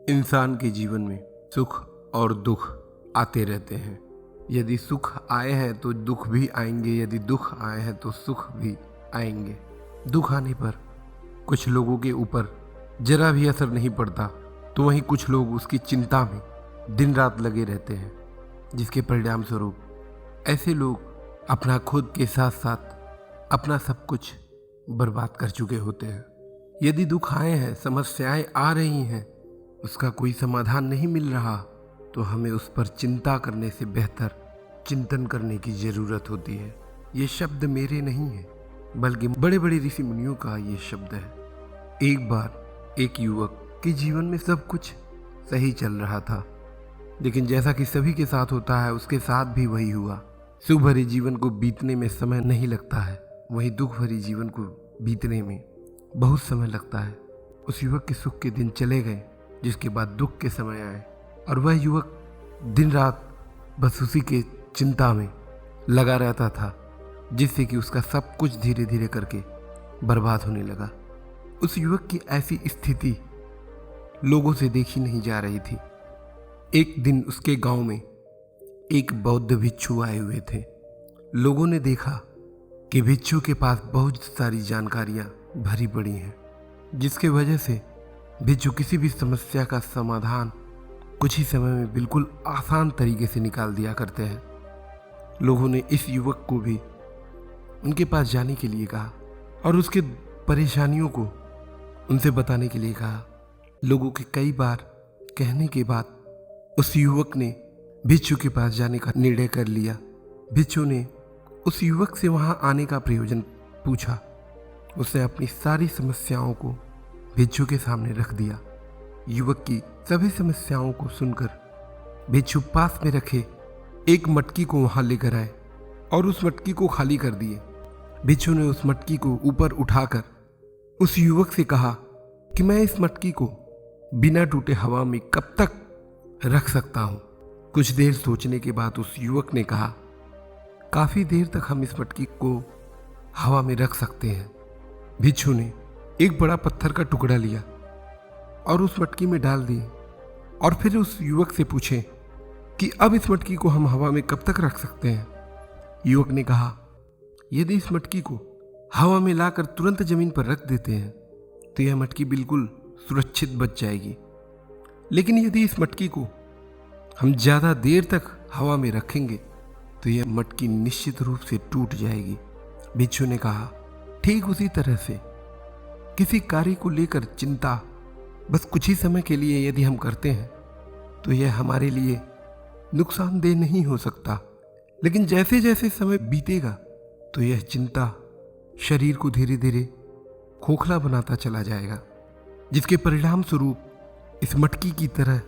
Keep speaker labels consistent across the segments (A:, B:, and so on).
A: इंसान के जीवन में सुख और दुख आते रहते हैं। यदि सुख आए हैं तो दुख भी आएंगे, यदि दुख आए हैं तो सुख भी आएंगे। दुख आने पर कुछ लोगों के ऊपर जरा भी असर नहीं पड़ता, तो वहीं कुछ लोग उसकी चिंता में दिन रात लगे रहते हैं, जिसके परिणाम स्वरूप ऐसे लोग अपना खुद के साथ साथ अपना सब कुछ बर्बाद कर चुके होते हैं। यदि दुख आए हैं, समस्याएं आ रही हैं, उसका कोई समाधान नहीं मिल रहा, तो हमें उस पर चिंता करने से बेहतर चिंतन करने की ज़रूरत होती है। ये शब्द मेरे नहीं है, बल्कि बड़े बड़े ऋषि मुनियों का ये शब्द है। एक बार एक युवक के जीवन में सब कुछ सही चल रहा था, लेकिन जैसा कि सभी के साथ होता है, उसके साथ भी वही हुआ। सुख भरे जीवन को बीतने में समय नहीं लगता है, वहीं दुख भरी जीवन को बीतने में बहुत समय लगता है। उस युवक के सुख के दिन चले गए, जिसके बाद दुख के समय आए, और वह युवक दिन रात बस उसी के चिंता में लगा रहता था, जिससे कि उसका सब कुछ धीरे धीरे करके बर्बाद होने लगा। उस युवक की ऐसी स्थिति लोगों से देखी नहीं जा रही थी। एक दिन उसके गांव में एक बौद्ध भिक्षु आए हुए थे। लोगों ने देखा कि भिक्षु के पास बहुत सारी जानकारियां भरी पड़ी हैं, जिसके वजह से भिक्षु किसी भी समस्या का समाधान कुछ ही समय में बिल्कुल आसान तरीके से निकाल दिया करते हैं। लोगों ने इस युवक को भी उनके पास जाने के लिए कहा और उसके परेशानियों को उनसे बताने के लिए कहा। लोगों के कई बार कहने के बाद उस युवक ने भिक्षु के पास जाने का निर्णय कर लिया। भिक्षु ने उस युवक से वहां आने का प्रयोजन पूछा। उसने अपनी सारी समस्याओं को भिक्षु के सामने रख दिया। युवक की सभी समस्याओं को सुनकर भिक्षु पास में रखे एक मटकी को वहां लेकर आए और उस मटकी को खाली कर दिए। भिक्षु ने उस मटकी को ऊपर उठाकर उस युवक से कहा कि मैं इस मटकी को बिना टूटे हवा में कब तक रख सकता हूं। कुछ देर सोचने के बाद उस युवक ने कहा, काफी देर तक हम इस मटकी को हवा में रख सकते हैं। भिक्षु ने एक बड़ा पत्थर का टुकड़ा लिया और उस मटकी में डाल दिए और फिर उस युवक से पूछे कि अब इस मटकी को हम हवा में कब तक रख सकते हैं। युवक ने कहा, यदि इस मटकी को हवा में लाकर तुरंत जमीन पर रख देते हैं तो यह मटकी बिल्कुल सुरक्षित बच जाएगी, लेकिन यदि इस मटकी को हम ज़्यादा देर तक हवा में रखेंगे तो यह मटकी निश्चित रूप से टूट जाएगी। भिक्षु ने कहा, ठीक उसी तरह से किसी कार्य को लेकर चिंता बस कुछ ही समय के लिए यदि हम करते हैं तो यह हमारे लिए नुकसानदेह नहीं हो सकता, लेकिन जैसे जैसे समय बीतेगा तो यह चिंता शरीर को धीरे धीरे खोखला बनाता चला जाएगा, जिसके परिणाम स्वरूप इस मटकी की तरह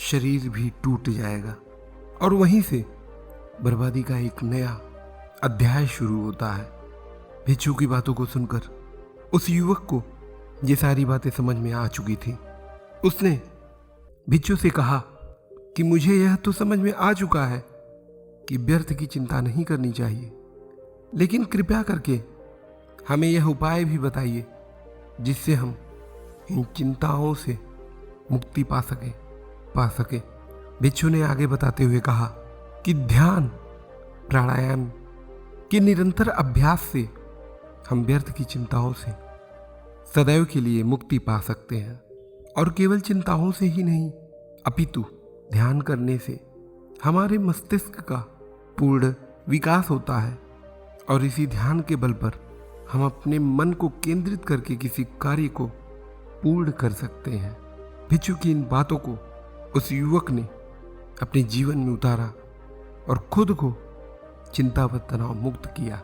A: शरीर भी टूट जाएगा और वहीं से बर्बादी का एक नया अध्याय शुरू होता है। भिक्षु की बातों को सुनकर उस युवक को ये सारी बातें समझ में आ चुकी थी। उसने भिक्षु से कहा कि मुझे यह तो समझ में आ चुका है कि व्यर्थ की चिंता नहीं करनी चाहिए, लेकिन कृपया करके हमें यह उपाय भी बताइए जिससे हम इन चिंताओं से मुक्ति पा सके। भिक्षु ने आगे बताते हुए कहा कि ध्यान, प्राणायाम के निरंतर अभ्यास से हम व्यर्थ की चिंताओं से सदैव के लिए मुक्ति पा सकते हैं, और केवल चिंताओं से ही नहीं, अपितु ध्यान करने से हमारे मस्तिष्क का पूर्ण विकास होता है और इसी ध्यान के बल पर हम अपने मन को केंद्रित करके किसी कार्य को पूर्ण कर सकते हैं। भिक्षु की इन बातों को उस युवक ने अपने जीवन में उतारा और खुद को चिंता व तनाव मुक्त किया।